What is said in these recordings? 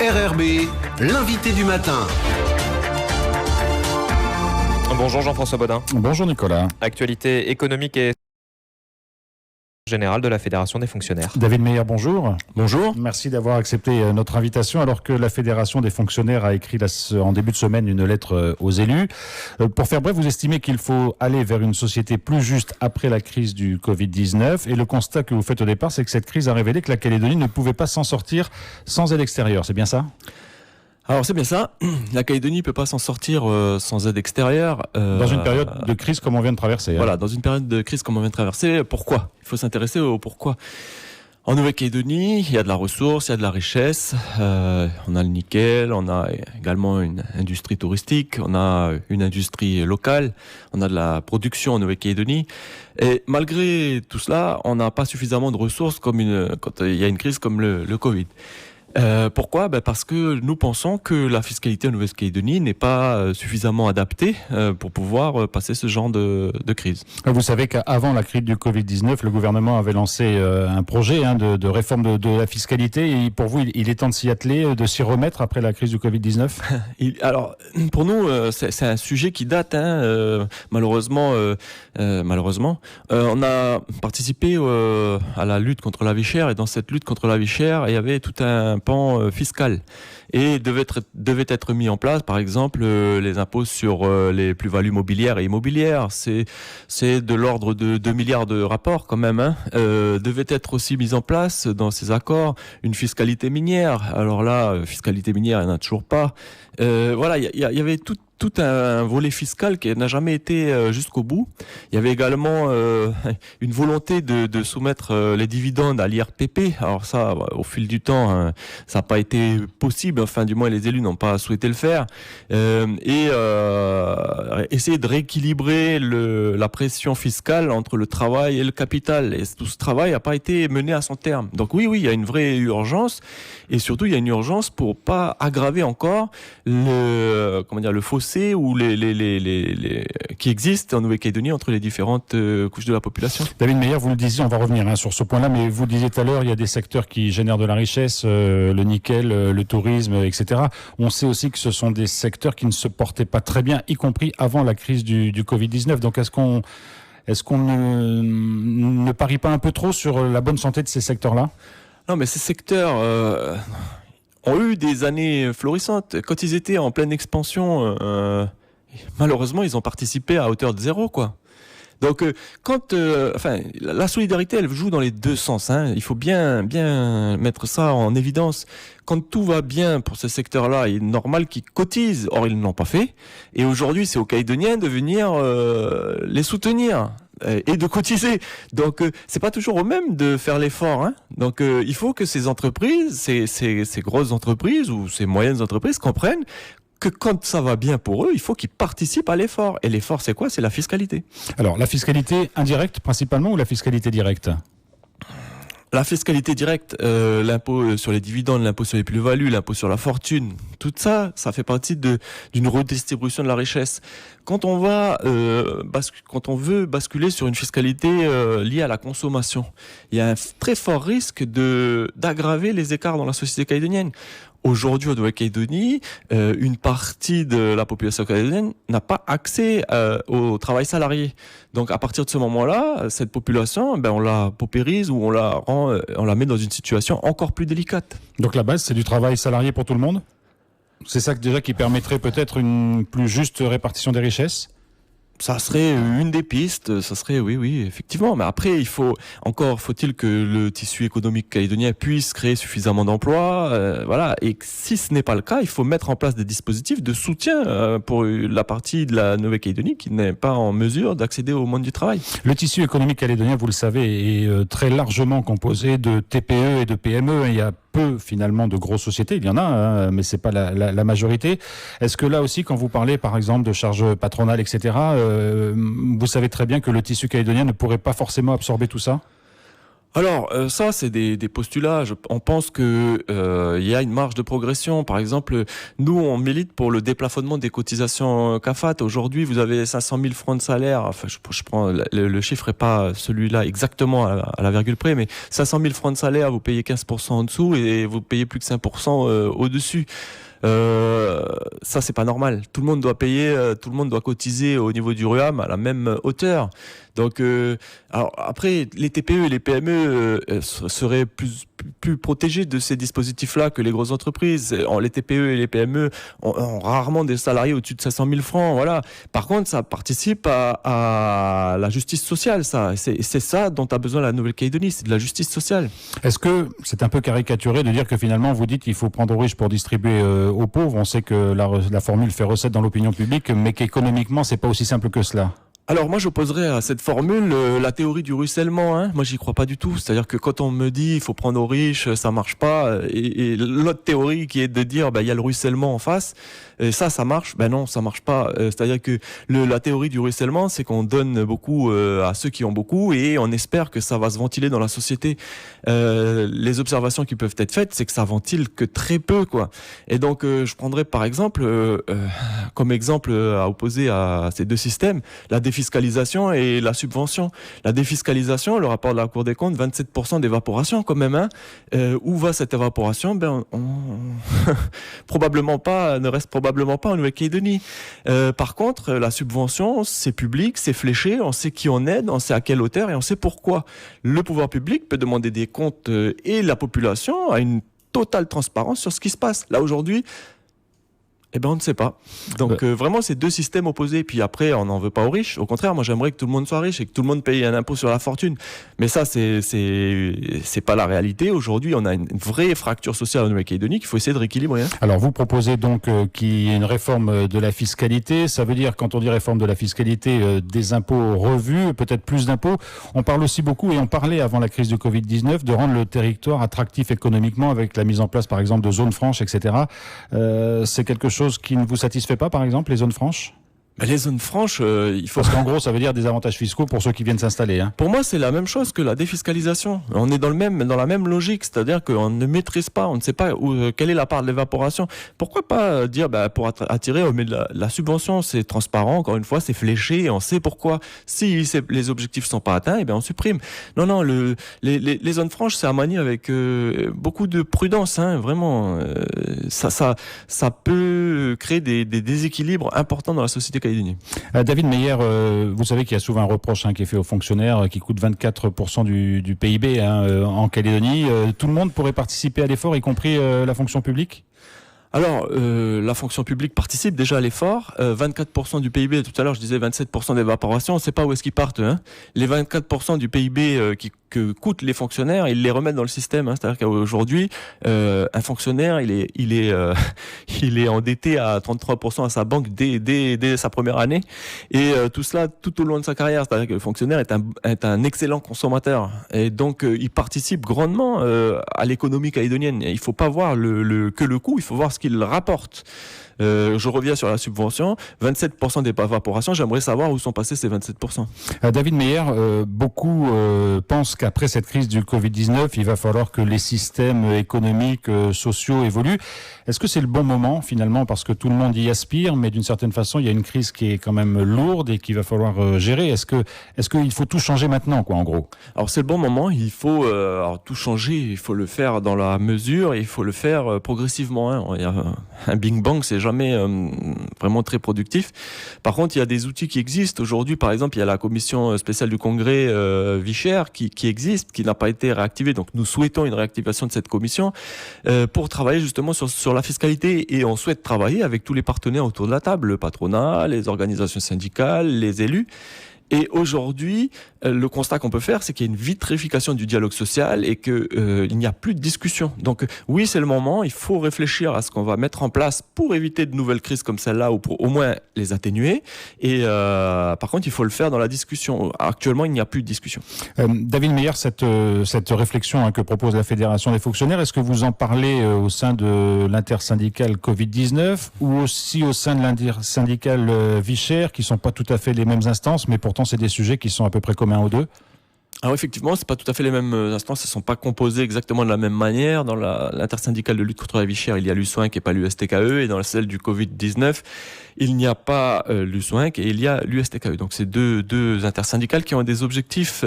RRB, l'invité du matin. Bonjour Jean-François Bodin. Bonjour Nicolas. Actualité économique et générale de la Fédération des fonctionnaires. David Meyer, bonjour. Bonjour. Merci d'avoir accepté notre invitation alors que la Fédération des fonctionnaires a écrit en début de semaine une lettre aux élus. Pour faire bref, vous estimez qu'il faut aller vers une société plus juste après la crise du Covid-19 et le constat que vous faites au départ, c'est que cette crise a révélé que la Calédonie ne pouvait pas s'en sortir sans aide extérieure. C'est bien ça ? Alors c'est bien ça, la Calédonie ne peut pas s'en sortir sans aide extérieure. Dans une période de crise comme on vient de traverser. Voilà, dans une période de crise comme on vient de traverser. Pourquoi ? Il faut s'intéresser au pourquoi. En Nouvelle-Calédonie, il y a de la ressource, il y a de la richesse. On a le nickel, on a également une industrie touristique, on a une industrie locale, on a de la production en Nouvelle-Calédonie. Et malgré tout cela, on n'a pas suffisamment de ressources quand il y a une crise comme le Covid. Pourquoi ? Parce que nous pensons que la fiscalité en Nouvelle-Calédonie n'est pas suffisamment adaptée pour pouvoir passer ce genre de crise. Vous savez qu'avant la crise du Covid-19, le gouvernement avait lancé un projet de réforme de la fiscalité. Et pour vous, il est temps de s'y atteler, de s'y remettre après la crise du Covid-19 ? Alors, pour nous, c'est un sujet qui date, malheureusement. On a participé à la lutte contre la vie chère, et dans cette lutte contre la vie chère, il y avait tout un pan fiscal et devait être mis en place, par exemple, les impôts sur les plus-values mobilières et immobilières. C'est de l'ordre de 2 milliards de rapports quand même. Devait être aussi mis en place dans ces accords une fiscalité minière. Alors là, fiscalité minière, il n'y en a toujours pas. Voilà, il y avait tout un volet fiscal qui n'a jamais été jusqu'au bout. Il y avait également une volonté de soumettre les dividendes à l'IRPP. Alors ça, au fil du temps, ça n'a pas été possible. Enfin, du moins, les élus n'ont pas souhaité le faire. Essayer de rééquilibrer la pression fiscale entre le travail et le capital. Et tout ce travail n'a pas été mené à son terme. Donc oui, il y a une vraie urgence. Et surtout, il y a une urgence pour pas aggraver encore le fossé ou qui existe en Nouvelle-Calédonie entre les différentes couches de la population. David Meyer, vous le disiez, on va revenir sur ce point-là, mais vous le disiez tout à l'heure, il y a des secteurs qui génèrent de la richesse, le nickel, le tourisme, etc. On sait aussi que ce sont des secteurs qui ne se portaient pas très bien, y compris avant la crise du Covid-19. Donc est-ce qu'on ne parie pas un peu trop sur la bonne santé de ces secteurs-là ? Non, mais ces secteurs ont eu des années florissantes. Quand ils étaient en pleine expansion, malheureusement, ils ont participé à hauteur de zéro, quoi. Donc, la solidarité, elle joue dans les deux sens. Il faut bien mettre ça en évidence. Quand tout va bien pour ce secteur-là, il est normal qu'ils cotisent. Or, ils ne l'ont pas fait. Et aujourd'hui, c'est aux Calédoniens de venir les soutenir et de cotiser. Donc, c'est pas toujours au même de faire l'effort. Donc, il faut que ces entreprises, ces grosses entreprises ou ces moyennes entreprises comprennent que quand ça va bien pour eux, il faut qu'ils participent à l'effort. Et l'effort, c'est quoi ? C'est la fiscalité. Alors, la fiscalité indirecte principalement ou la fiscalité directe ? La fiscalité directe, l'impôt sur les dividendes, l'impôt sur les plus-values, l'impôt sur la fortune, tout ça, ça fait partie d'une redistribution de la richesse. Quand on veut basculer sur une fiscalité liée à la consommation, il y a un très fort risque d'aggraver les écarts dans la société calédonienne. Aujourd'hui, en Nouvelle-Calédonie, une partie de la population calédonienne n'a pas accès au travail salarié. Donc, à partir de ce moment-là, cette population, on la paupérise ou on la met dans une situation encore plus délicate. Donc, la base, c'est du travail salarié pour tout le monde ? C'est ça déjà qui permettrait peut-être une plus juste répartition des richesses ? Ça serait une des pistes, ça serait oui, effectivement. Mais après, faut-il que le tissu économique calédonien puisse créer suffisamment d'emplois, voilà. Et si ce n'est pas le cas, il faut mettre en place des dispositifs de soutien pour la partie de la Nouvelle-Calédonie qui n'est pas en mesure d'accéder au monde du travail. Le tissu économique calédonien, vous le savez, est très largement composé de TPE et de PME. Il y a peu finalement de grosses sociétés, il y en a, mais c'est pas la majorité. Est-ce que là aussi, quand vous parlez par exemple de charges patronales, etc., vous savez très bien que le tissu calédonien ne pourrait pas forcément absorber tout ça ? Alors, ça, c'est des postulats. On pense que il y a une marge de progression. Par exemple, nous, on milite pour le déplafonnement des cotisations CAFAT. Aujourd'hui, vous avez 500 000 francs de salaire. Enfin, je prends le chiffre est pas celui-là exactement à la virgule près, mais 500 000 francs de salaire, vous payez 15% en dessous et vous payez plus que 5% au-dessus. Ça, c'est pas normal. Tout le monde doit payer, tout le monde doit cotiser au niveau du RUAM à la même hauteur. Donc, alors après, les TPE et les PME seraient plus protégés de ces dispositifs-là que les grosses entreprises. Les TPE et les PME ont rarement des salariés au-dessus de 500 000 francs. Voilà. Par contre, ça participe à la justice sociale. Ça, c'est ça dont a besoin la Nouvelle-Calédonie, c'est de la justice sociale. Est-ce que c'est un peu caricaturé de dire que finalement vous dites qu'il faut prendre aux riches pour distribuer aux pauvres? On sait que la formule fait recette dans l'opinion publique, mais qu'économiquement c'est pas aussi simple que cela. Alors moi j'opposerais à cette formule la théorie du ruissellement. Moi j'y crois pas du tout. C'est-à-dire que quand on me dit il faut prendre aux riches, ça marche pas. Et l'autre théorie qui est de dire il y a le ruissellement en face, et ça marche. Ben non, ça marche pas. C'est-à-dire que la théorie du ruissellement, c'est qu'on donne beaucoup à ceux qui ont beaucoup et on espère que ça va se ventiler dans la société. Les observations qui peuvent être faites, c'est que ça ventile que très peu, quoi. Et donc je prendrais par exemple comme exemple à opposer à ces deux systèmes la défiscalisation et la subvention. La défiscalisation, le rapport de la Cour des comptes, 27% d'évaporation quand même. Où va cette évaporation? Probablement pas, ne reste probablement pas en Nouvelle-Calédonie. Par contre, la subvention, c'est public, c'est fléché, on sait qui on aide, on sait à quelle hauteur et on sait pourquoi. Le pouvoir public peut demander des comptes et la population a une totale transparence sur ce qui se passe. Là aujourd'hui, on ne sait pas. Donc vraiment, c'est deux systèmes opposés. Et puis après, on n'en veut pas aux riches. Au contraire, moi, j'aimerais que tout le monde soit riche et que tout le monde paye un impôt sur la fortune. Mais ça, c'est pas la réalité. Aujourd'hui, on a une vraie fracture sociale en Nouvelle-Calédonie qu'il faut essayer de rééquilibrer. Alors, vous proposez donc qu'il y ait une réforme de la fiscalité. Ça veut dire, quand on dit réforme de la fiscalité, des impôts revus, peut-être plus d'impôts. On parle aussi beaucoup, et on parlait avant la crise du Covid-19, de rendre le territoire attractif économiquement avec la mise en place, par exemple, de zones franches, etc. C'est quelque chose qui ne vous satisfait pas, par exemple, les zones franches? Les zones franches, il faut... Parce qu'en gros, ça veut dire des avantages fiscaux pour ceux qui viennent s'installer. Pour moi, c'est la même chose que la défiscalisation. On est dans la même logique, c'est-à-dire qu'on ne maîtrise pas, on ne sait pas quelle est la part de l'évaporation. Pourquoi pas dire, pour attirer, on met de la subvention, c'est transparent, encore une fois, c'est fléché, on sait pourquoi. Si les objectifs sont pas atteints, on supprime. Non, les zones franches, c'est à manier avec beaucoup de prudence, vraiment. Ça peut créer des déséquilibres importants dans la société calédonienne. David Meyer, vous savez qu'il y a souvent un reproche qui est fait aux fonctionnaires qui coûte 24% du PIB en Calédonie. Tout le monde pourrait participer à l'effort, y compris la fonction publique? Alors, la fonction publique participe déjà à l'effort. 24% du PIB, tout à l'heure je disais 27% d'évaporation, on ne sait pas où est-ce qu'ils partent. Les 24% du PIB que coûtent les fonctionnaires, ils les remettent dans le système. C'est-à-dire qu'aujourd'hui, un fonctionnaire, il est endetté à 33% à sa banque dès sa première année. Et tout cela tout au long de sa carrière. C'est-à-dire que le fonctionnaire est un excellent consommateur. Et donc, il participe grandement à l'économie calédonienne. Et il ne faut pas voir que le coût, il faut voir ce qu'il rapporte. Je reviens sur la subvention, 27% d'évaporation, j'aimerais savoir où sont passés ces 27%. David Meyer, beaucoup pensent qu'après cette crise du Covid-19, il va falloir que les systèmes économiques, sociaux évoluent. Est-ce que c'est le bon moment finalement, parce que tout le monde y aspire, mais d'une certaine façon, il y a une crise qui est quand même lourde et qu'il va falloir gérer. Est-ce qu'il faut tout changer maintenant, en gros? Alors c'est le bon moment, il faut tout changer, il faut le faire dans la mesure et il faut le faire progressivement. Il y a un Big Bang, c'est jamais vraiment très productif. Par contre, il y a des outils qui existent. Aujourd'hui, par exemple, il y a la commission spéciale du Congrès Vichère qui existe, qui n'a pas été réactivée. Donc, nous souhaitons une réactivation de cette commission pour travailler justement sur la fiscalité. Et on souhaite travailler avec tous les partenaires autour de la table, le patronat, les organisations syndicales, les élus. Et aujourd'hui, le constat qu'on peut faire, c'est qu'il y a une vitrification du dialogue social et qu'il n'y a plus de discussion. Donc oui, c'est le moment, il faut réfléchir à ce qu'on va mettre en place pour éviter de nouvelles crises comme celle-là ou pour au moins les atténuer. Et par contre, il faut le faire dans la discussion. Actuellement, il n'y a plus de discussion. David Meyer, cette réflexion que propose la Fédération des fonctionnaires, est-ce que vous en parlez au sein de l'intersyndicale Covid-19 ou aussi au sein de l'intersyndicale Vichère, qui ne sont pas tout à fait les mêmes instances, mais pourtant c'est des sujets qui sont à peu près communs aux deux? Alors effectivement, c'est pas tout à fait les mêmes instances, elles sont pas composées exactement de la même manière. Dans l'intersyndicale de lutte contre la vie chère, il y a l'USOINC et pas l'USTKE, et dans celle du Covid-19, il n'y a pas l'USOINC et il y a l'USTKE. Donc c'est deux intersyndicales qui ont des objectifs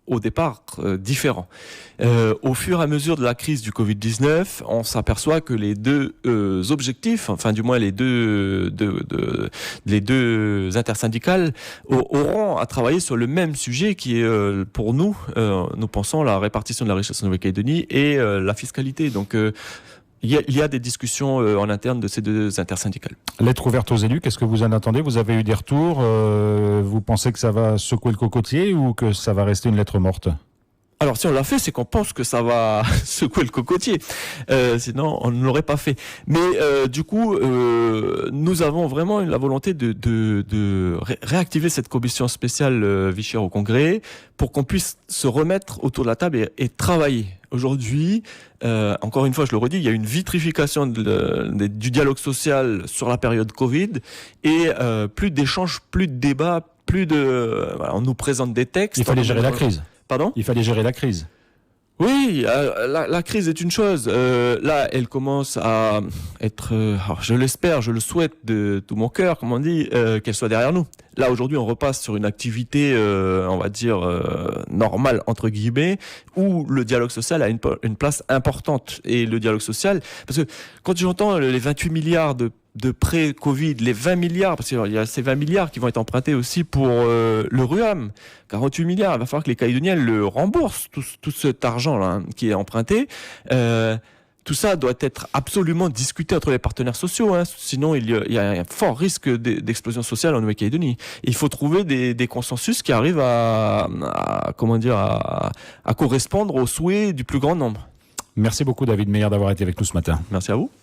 au départ différents. Au fur et à mesure de la crise du Covid-19, on s'aperçoit que les deux objectifs, enfin du moins les deux intersyndicales auront à travailler sur le même sujet qui est pour nous, nous pensons la répartition de la richesse en Nouvelle-Calédonie et la fiscalité. Donc il y a des discussions en interne de ces deux intersyndicales. Lettre ouverte aux élus, qu'est-ce que vous en attendez? Vous avez eu des retours? Vous pensez que ça va secouer le cocotier ou que ça va rester une lettre morte? Alors si on l'a fait, c'est qu'on pense que ça va secouer le cocotier. Sinon, on ne l'aurait pas fait. Mais du coup, nous avons vraiment la volonté de réactiver cette commission spéciale vie chère au Congrès pour qu'on puisse se remettre autour de la table et travailler. Aujourd'hui, encore une fois, je le redis, il y a une vitrification du dialogue social sur la période Covid et plus d'échanges, plus de débats, voilà, on nous présente des textes. Il fallait gérer la crise. Pardon ? Il fallait gérer la crise. Oui, la crise est une chose. Là, elle commence à être, alors je l'espère, je le souhaite de tout mon cœur, comme on dit, qu'elle soit derrière nous. Là, aujourd'hui, on repasse sur une activité, on va dire, normale, entre guillemets, où le dialogue social a une place importante. Et le dialogue social, parce que quand j'entends les 28 milliards de pré-Covid, les 20 milliards, parce qu'il y a ces 20 milliards qui vont être empruntés aussi pour le RUAM, 48 milliards, il va falloir que les Calédoniens le remboursent, tout cet argent-là hein, qui est emprunté. Tout ça doit être absolument discuté entre les partenaires sociaux, hein, sinon il y a un fort risque d'explosion sociale en Nouvelle-Calédonie. Il faut trouver des consensus qui arrivent à correspondre aux souhaits du plus grand nombre. Merci beaucoup David Meyer d'avoir été avec nous ce matin. Merci à vous.